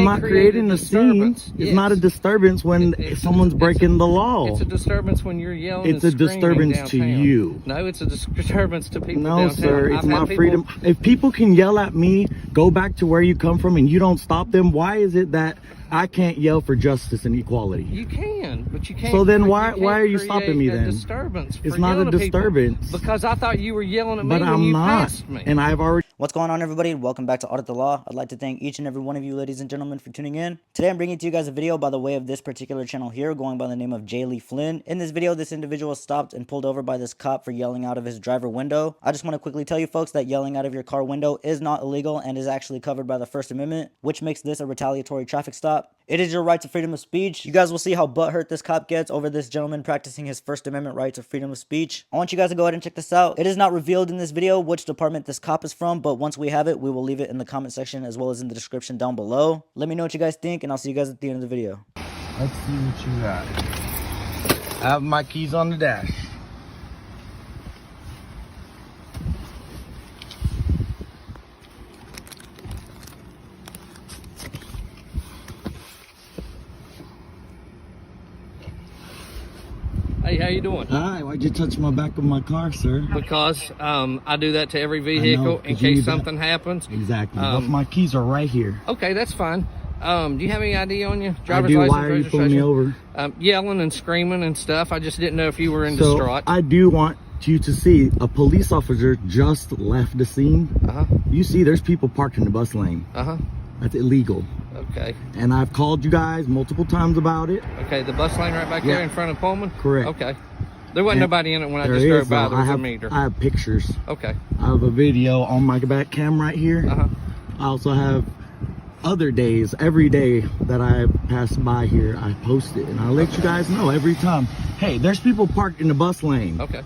not creating a scene. It's not a disturbance when someone's breaking the law. It's a disturbance when you're yelling. It's a disturbance to you. No, it's a disturbance to people No, downtown. sir, it's my freedom. If people can yell at me, go back to where you come from, and you don't stop them, why is it that I can't yell for justice and equality? You can, but you can't. So then why are you stopping me then? Disturbance. It's not a disturbance. Because I thought you were yelling at me but when I'm you not. passed me. And I've already. What's going on, everybody? Welcome back to Audit the Law. I'd like to thank each and every one of you, ladies and gentlemen, for tuning in. Today I'm bringing to you guys a video by the way of this particular channel here, going by the name of Jay Lee Flynn. In this video, this individual stopped and pulled over by this cop for yelling out of his driver window. I just want to quickly tell you folks that yelling out of your car window is not illegal and is actually covered by the First Amendment, which makes this a retaliatory traffic stop. It is your right to freedom of speech. You guys will see how butthurt this cop gets over this gentleman practicing his First Amendment right to freedom of speech. I want you guys to go ahead and check this out. It is not revealed in this video which department this cop is from, but once we have it, we will leave it in the comment section as well as in the description down below. Let me know what you guys think, and I'll see you guys at the end of the video. Let's see what you got. I have my keys on the dash. Hey, how you doing? Hi, why'd you touch my back of my car, sir? Because I do that to every vehicle in case something happens. Exactly. But my keys are right here. Okay, that's fine. Do you have any ID on you? I do. Why are you pulling me over? Yelling and screaming and stuff. I just didn't know if you were in distraught. I do want you to see a police officer just left the scene. You see there's people parked in the bus lane. That's illegal. Okay. And I've called you guys multiple times about it. Okay, the bus lane right back there in front of Pullman? Correct. Okay. There wasn't nobody in it when I just drove by. There was a meter. I have pictures. Okay. I have a video on my back cam right here. I also have other days, every day that I pass by here, I post it. And I'll let you guys know every time. Hey, there's people parked in the bus lane. Okay.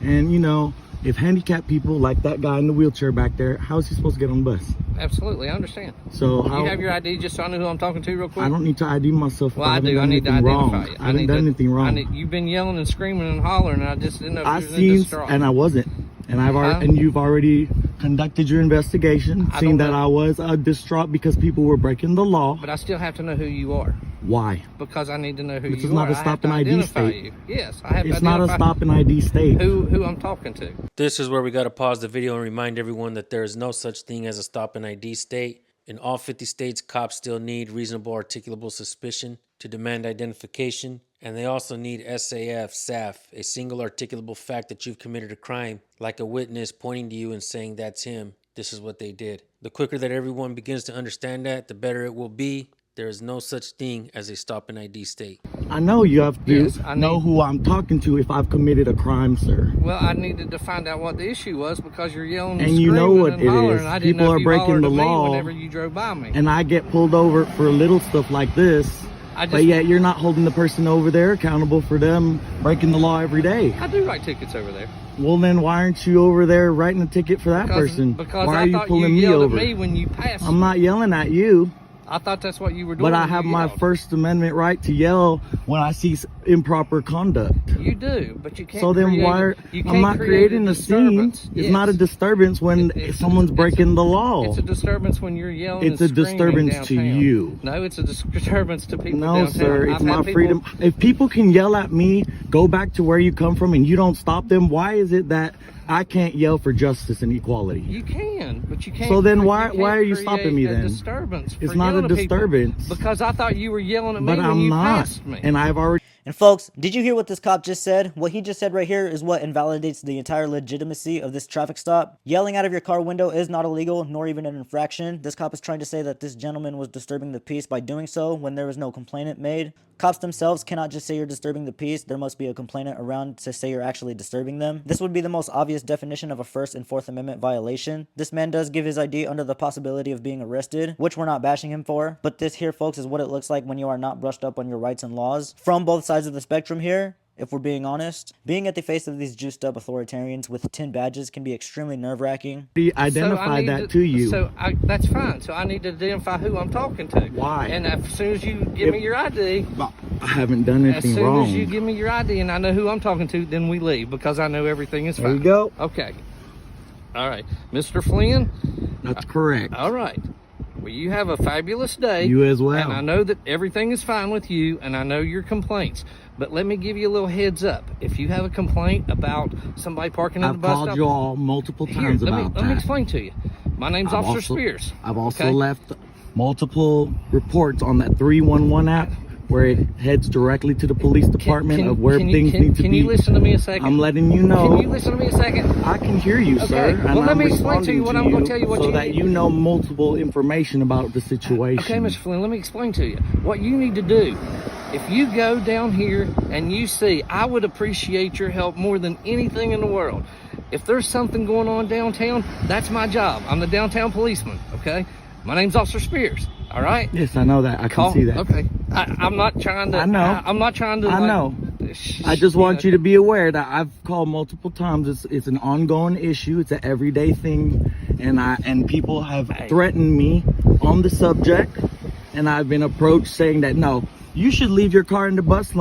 And you know, if handicapped people like that guy in the wheelchair back there, how is he supposed to get on the bus? Absolutely, I understand. So you have your ID just so I know who I'm talking to real quick? I don't need to ID myself. Well, I do. I need to identify you. I haven't done anything wrong. You've been yelling and screaming and hollering, and I just didn't know if you were in distraught. And I wasn't. And and you've already conducted your investigation, seen that I was distraught because people were breaking the law. But I still have to know who you are. Why? Because I need to know who you are. This is not a stop and ID state. Yes, I have to identify. It's not a stop and ID state. Who I'm talking to. This is where we got to pause the video and remind everyone that there is no such thing as a stop and ID state. In all 50 states, cops still need reasonable articulable suspicion to demand identification. And they also need SAF, a single articulable fact that you've committed a crime, like a witness pointing to you and saying that's him. This is what they did. The quicker that everyone begins to understand that, the better it will be. There is no such thing as a stop and ID state. I know you have to know who I'm talking to if I've committed a crime, sir. Well, I needed to find out what the issue was because you're yelling and you know what it is. And I didn't People know are if you breaking the hollered at me law. whenever you drove by me. And I get pulled over for little stuff like this. But yet you're not holding the person over there accountable for them breaking the law every day. I do write tickets over there. Well, then why aren't you over there writing a ticket for that person? Because why I are you thought pulling you me yelled over? at me when you passed. I'm not yelling at you. I thought that's what you were doing. But I have my First Amendment right to yell when I see improper conduct. You do, but you can't. So then I'm not creating a scene. It's not a disturbance when someone's breaking the law. It's a disturbance when you're yelling. It's a disturbance to you. No, it's a disturbance to people No, downtown. sir, it's my freedom. If people can yell at me, go back to where you come from, and you don't stop them, why is it that I can't yell for justice and equality? You can, but you can't. So then why are you stopping me then? Disturbance. It's not a disturbance. Because I thought you were yelling at me when you passed me. And I've already. And folks, did you hear what this cop just said? What he just said right here is what invalidates the entire legitimacy of this traffic stop. Yelling out of your car window is not illegal, nor even an infraction. This cop is trying to say that this gentleman was disturbing the peace by doing so when there was no complainant made. Cops themselves cannot just say you're disturbing the peace. There must be a complainant around to say you're actually disturbing them. This would be the most obvious definition of a First and Fourth Amendment violation. This man does give his ID under the possibility of being arrested, which we're not bashing him for. But this here, folks, is what it looks like when you are not brushed up on your rights and laws. From both sides of the spectrum here, if we're being honest, being at the face of these juiced up authoritarians with 10 badges can be extremely nerve-wracking. Identify that to you. So that's fine. So I need to identify who I'm talking to. Why? And as soon as you give me your ID, I haven't done anything wrong. As soon as you give me your ID and I know who I'm talking to, then we leave because I know everything is fine. There you go. Okay. All right. Mr. Flynn? That's correct. All right. Well, you have a fabulous day. You as well. And I know that everything is fine with you, and I know your complaints. But let me give you a little heads up. If you have a complaint about somebody parking in the I've bus called stop, you all multiple times about let me that. explain to you. My name's I've Officer also- Spears. I've also okay? left multiple reports on that 311 app where it heads directly to the police department of where things need to be. Can you listen to me a second? I'm letting you know. Can you listen to me a second? I can hear you, sir. Okay, well, and let I'm me explain to you responding what I'm gonna tell you what so you that need. you know multiple information about the situation. Okay, Mr. Flynn, let me explain to you. What you need to do, if you go down here and you see, I would appreciate your help more than anything in the world. If there's something going on downtown, that's my job. I'm the downtown policeman, okay? My name's Officer Spears, all right? Yes, I know that. I can see that. Okay. I'm not trying to. I know. I'm not trying to. I know. I just want you to be aware that I've called multiple times. It's an ongoing issue. It's an everyday thing, and people have threatened me on the subject, and I've been approached saying that no, you should leave your car in the bus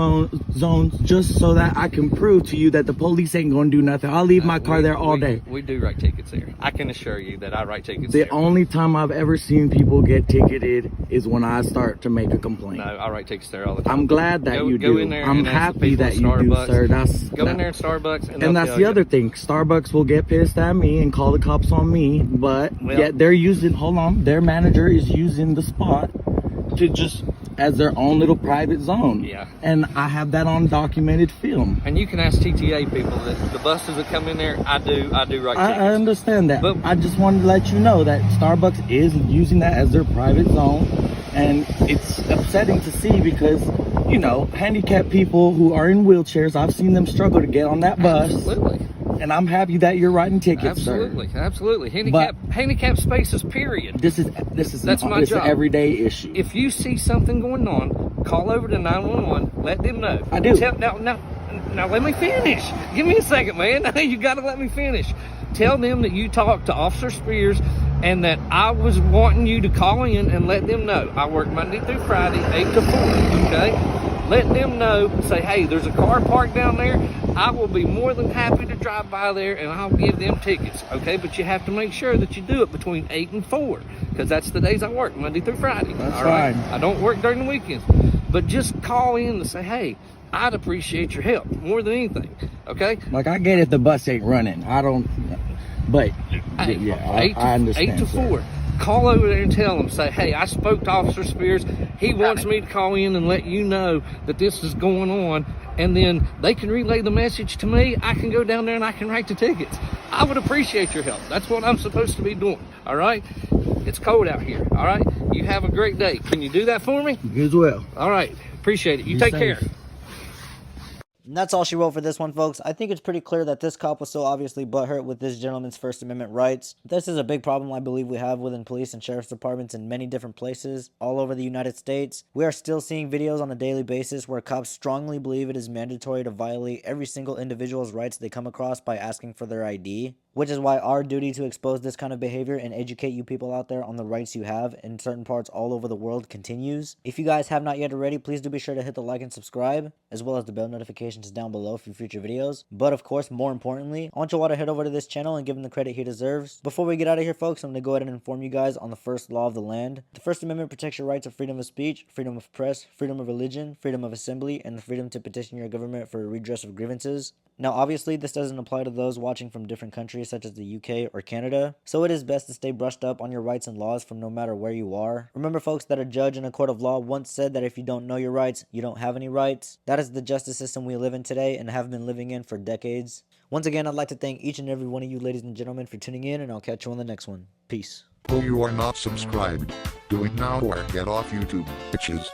zones just so that I can prove to you that the police ain't gonna do nothing. I'll leave my car there all day. We do write tickets there. I can assure you that I write tickets The there. only time I've ever seen people get ticketed is when I start to make a complaint. No, I write tickets there all the time. I'm glad that you do. Go in there I'm and ask the happy people that at you do, Starbucks. sir. Go in there at Starbucks, and And that's the other thing. Starbucks will get pissed at me and call the cops on me, but Well- yet they're using, hold on, their manager is using the spot to just as their own little private zone. Yeah. And I have that on documented film. And you can ask TTA people that the buses that come in there. I do write tickets. I understand that. But- I just wanted to let you know that Starbucks is using that as their private zone. And it's upsetting to see because, you know, handicapped people who are in wheelchairs, I've seen them struggle to get on that bus. Absolutely. And I'm happy that you're writing tickets, Absolutely. sir. Absolutely. Handicap spaces, period. That's my an job. everyday issue. If you see something going on, call over to 911. Let them know. I do. Now let me finish. Give me a second, man. You got to let me finish. Tell them that you talked to Officer Spears and that I was wanting you to call in and let them know. I work Monday through Friday, 8 to 4, okay? Let them know, say, hey, there's a car parked down there. I will be more than happy to drive by there and I'll give them tickets, okay? But you have to make sure that you do it between 8 and 4 because that's the days I work, Monday through Friday. That's all right? fine. I don't work during the weekends. But just call in and say, hey, I'd appreciate your help more than anything, okay? Like, I get it, the bus ain't running. I don't, but Hey, yeah, eight I understand. to sir. 4. Call over there and tell them, say, hey, I spoke to Officer Spears. He wants me to call in and let you know that this is going on. And then they can relay the message to me. I can go down there and I can write the tickets. I would appreciate your help. That's what I'm supposed to be doing, all right? It's cold out here, all right? You have a great day. Can you do that for me? You as well. All right. Appreciate it. You Be take safe. care. And that's all she wrote for this one, folks. I think it's pretty clear that this cop was so obviously butthurt with this gentleman's First Amendment rights. This is a big problem I believe we have within police and sheriff's departments in many different places all over the United States. We are still seeing videos on a daily basis where cops strongly believe it is mandatory to violate every single individual's rights they come across by asking for their ID. Which is why our duty to expose this kind of behavior and educate you people out there on the rights you have in certain parts all over the world continues. If you guys have not yet already, please do be sure to hit the like and subscribe, as well as the bell notifications down below for future videos. But of course, more importantly, I want you all to head over to this channel and give him the credit he deserves. Before we get out of here, folks, I'm going to go ahead and inform you guys on the first law of the land. The First Amendment protects your rights of freedom of speech, freedom of press, freedom of religion, freedom of assembly, and the freedom to petition your government for a redress of grievances. Now, obviously, this doesn't apply to those watching from different countries such as the UK or Canada, so it is best to stay brushed up on your rights and laws from no matter where you are. Remember, folks, that a judge in a court of law once said that if you don't know your rights, you don't have any rights. That is the justice system we live in today and have been living in for decades. Once again, I'd like to thank each and every one of you ladies and gentlemen for tuning in, and I'll catch you on the next one. Peace. Oh, you are not subscribed. Do it now or get off YouTube, bitches.